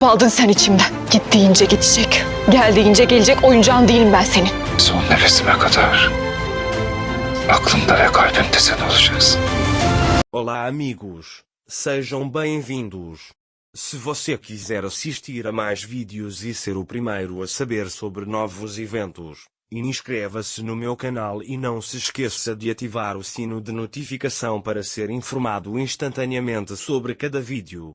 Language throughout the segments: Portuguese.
Aldın sen içimden. Git deyince gidecek. Gel deyince gelecek. Oyuncağın değilim ben senin. Son nefesime kadar aklımda ve kalbimde sen olacaksın. Olá amigos, sejam bem-vindos. Se você quiser assistir a mais vídeos e ser o primeiro a saber sobre novos eventos, inscreva-se no meu canal e não se esqueça de ativar o sino de notificação para ser informado instantaneamente sobre cada vídeo.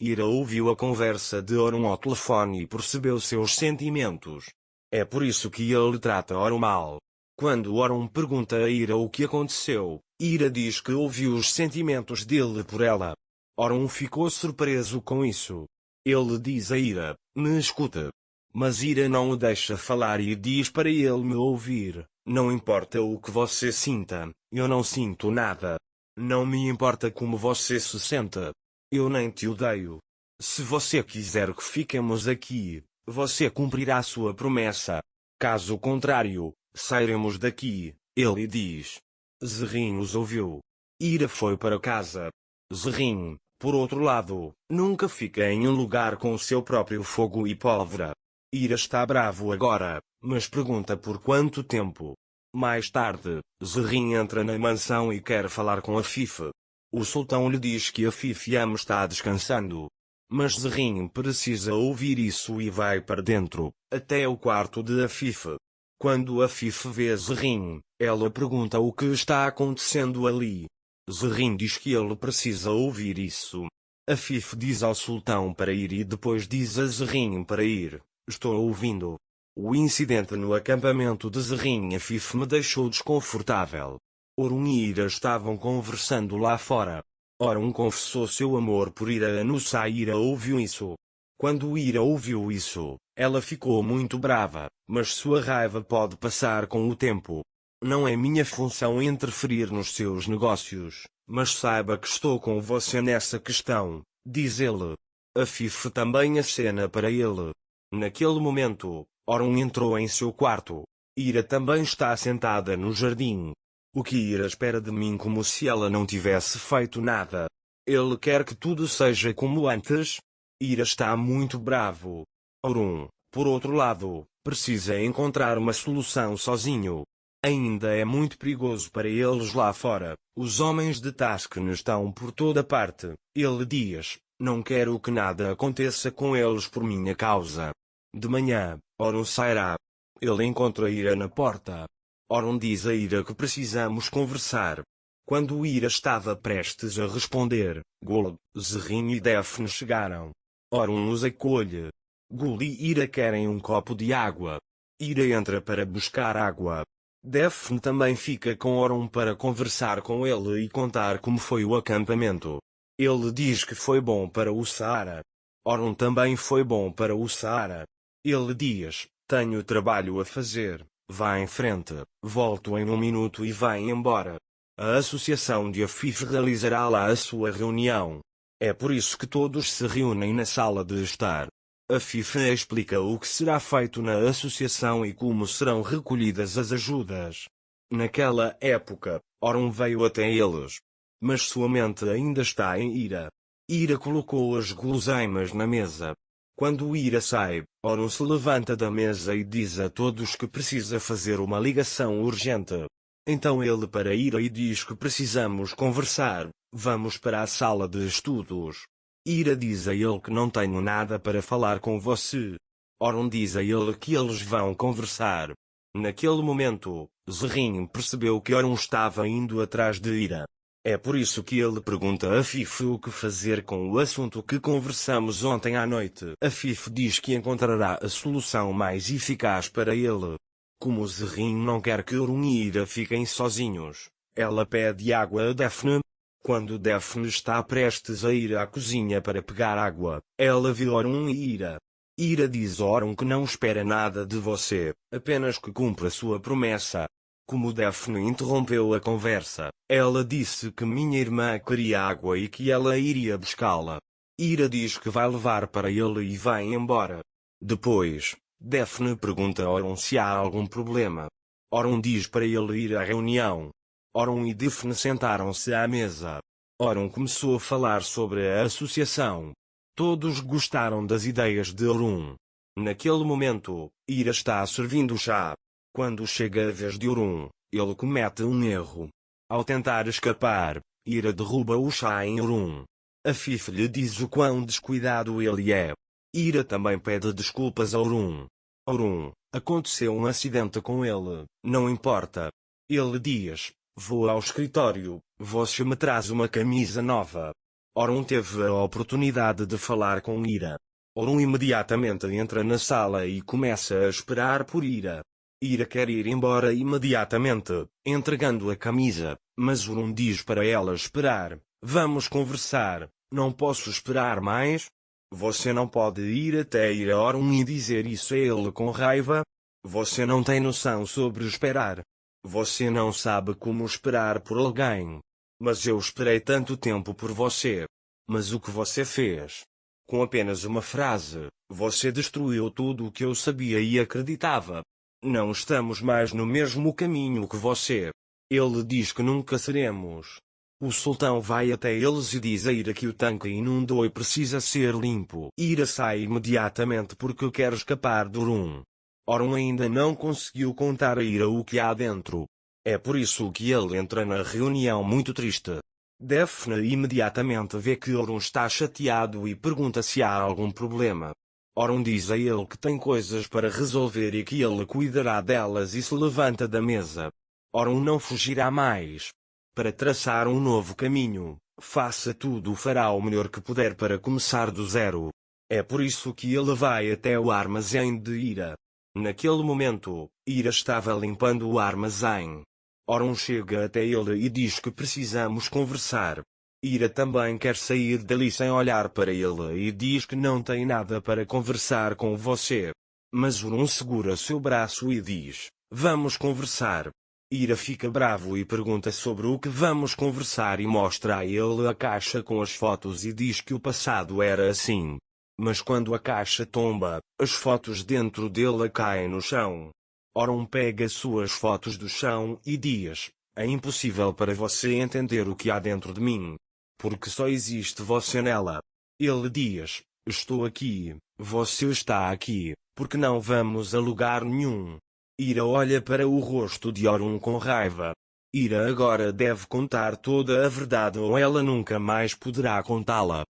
Ira ouviu a conversa de Orun ao telefone e percebeu seus sentimentos. É por isso que ele trata Orun mal. Quando Orun pergunta a Ira o que aconteceu, Ira diz que ouviu os sentimentos dele por ela. Orun ficou surpreso com isso. Ele diz a Ira, me escuta. Mas Ira não o deixa falar e diz para ele me ouvir. Não importa o que você sinta, eu não sinto nada. Não me importa como você se senta. Eu nem te odeio. Se você quiser que fiquemos aqui, você cumprirá sua promessa. Caso contrário, sairemos daqui, ele diz. Zerrin os ouviu. Ira foi para casa. Zerrin, por outro lado, nunca fica em um lugar com seu próprio fogo e pólvora. Ira está bravo agora, mas pergunta por quanto tempo. Mais tarde, Zerrin entra na mansão e quer falar com Afif. O sultão lhe diz que Afif está descansando. Mas Zerrin precisa ouvir isso e vai para dentro, até o quarto de Afif. Quando Afif vê Zerrin, ela pergunta o que está acontecendo ali. Zerrin diz que ele precisa ouvir isso. Afif diz ao sultão para ir e depois diz a Zerrin para ir. Estou ouvindo. O incidente no acampamento de Zerrin e Afif me deixou desconfortável. Orun e Ira estavam conversando lá fora. Orun confessou seu amor por Ira a Nusa e Ira ouviu isso. Quando Ira ouviu isso, ela ficou muito brava, mas sua raiva pode passar com o tempo. Não é minha função interferir nos seus negócios, mas saiba que estou com você nessa questão, diz ele. Afif também acena para ele. Naquele momento, Orun entrou em seu quarto. Ira também está sentada no jardim. O que Ira espera de mim como se ela não tivesse feito nada? Ele quer que tudo seja como antes? Ira está muito bravo. Orun, por outro lado, precisa encontrar uma solução sozinho. Ainda é muito perigoso para eles lá fora. Os homens de Taskn estão por toda parte. Ele diz, não quero que nada aconteça com eles por minha causa. De manhã, Orun sairá. Ele encontra Ira na porta. Orun diz a Ira que precisamos conversar. Quando Ira estava prestes a responder, Gul, Zerrin e Defne chegaram. Orun os acolhe. Gul e Ira querem um copo de água. Ira entra para buscar água. Defne também fica com Orun para conversar com ele e contar como foi o acampamento. Ele diz que foi bom para o Saara. Orun também foi bom para o Saara. Ele diz, tenho trabalho a fazer. Vá em frente, volto em um minuto e vai embora. A associação de Afif realizará lá a sua reunião. É por isso que todos se reúnem na sala de estar. Afif explica o que será feito na associação e como serão recolhidas as ajudas. Naquela época, Orun veio até eles. Mas sua mente ainda está em Ira. Ira colocou as guloseimas na mesa. Quando Ira sai, Orun se levanta da mesa e diz a todos que precisa fazer uma ligação urgente. Então ele para Ira e diz que precisamos conversar, vamos para a sala de estudos. Ira diz a ele que não tenho nada para falar com você. Orun diz a ele que eles vão conversar. Naquele momento, Zerrin percebeu que Orun estava indo atrás de Ira. É por isso que ele pergunta a Afif o que fazer com o assunto que conversamos ontem à noite. Afif diz que encontrará a solução mais eficaz para ele. Como Zerrin não quer que Orun e Ira fiquem sozinhos, ela pede água a Defne. Quando Defne está prestes a ir à cozinha para pegar água, ela vê Orun e Ira. Ira diz a Orun que não espera nada de você, apenas que cumpra sua promessa. Como Defne interrompeu a conversa, ela disse que minha irmã queria água e que ela iria buscá-la. Ira diz que vai levar para ele e vai embora. Depois, Defne pergunta a Orun se há algum problema. Orun diz para ele ir à reunião. Orun e Defne sentaram-se à mesa. Orun começou a falar sobre a associação. Todos gostaram das ideias de Orun. Naquele momento, Ira está servindo o chá. Quando chega a vez de Orun, ele comete um erro. Ao tentar escapar, Ira derruba o chá em Orun. A Fife lhe diz o quão descuidado ele é. Ira também pede desculpas a Orun. Orun, aconteceu um acidente com ele, não importa. Ele diz, vou ao escritório, você me traz uma camisa nova. Orun teve a oportunidade de falar com Ira. Orun imediatamente entra na sala e começa a esperar por Ira. Ira quer ir embora imediatamente, entregando a camisa, mas Orun diz para ela esperar. Vamos conversar, não posso esperar mais? Você não pode ir até ir a Orun e dizer isso a ele com raiva? Você não tem noção sobre esperar. Você não sabe como esperar por alguém. Mas eu esperei tanto tempo por você. Mas o que você fez? Com apenas uma frase, você destruiu tudo o que eu sabia e acreditava. Não estamos mais no mesmo caminho que você. Ele diz que nunca seremos. O sultão vai até eles e diz a Ira que o tanque inundou e precisa ser limpo. Ira sai imediatamente porque quer escapar de Orun. Orun ainda não conseguiu contar a Ira o que há dentro. É por isso que ele entra na reunião muito triste. Daphne imediatamente vê que Orun está chateado e pergunta se há algum problema. Orun diz a ele que tem coisas para resolver e que ele cuidará delas e se levanta da mesa. Orun não fugirá mais. Para traçar um novo caminho, faça tudo, fará o melhor que puder para começar do zero. É por isso que ele vai até o armazém de Ira. Naquele momento, Ira estava limpando o armazém. Orun chega até ele e diz que precisamos conversar. Ira também quer sair dali sem olhar para ele e diz que não tem nada para conversar com você. Mas Orun segura seu braço e diz, vamos conversar. Ira fica bravo e pergunta sobre o que vamos conversar e mostra a ele a caixa com as fotos e diz que o passado era assim. Mas quando a caixa tomba, as fotos dentro dela caem no chão. Orun pega suas fotos do chão e diz, é impossível para você entender o que há dentro de mim. Porque só existe você nela. Ele diz, estou aqui, você está aqui, porque não vamos a lugar nenhum. Ira olha para o rosto de Orun com raiva. Ira agora deve contar toda a verdade ou ela nunca mais poderá contá-la.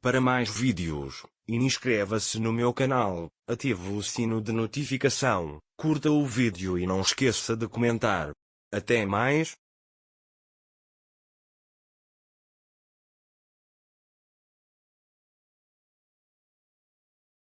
Para mais vídeos, inscreva-se no meu canal, ative o sino de notificação, curta o vídeo e não esqueça de comentar. Até mais.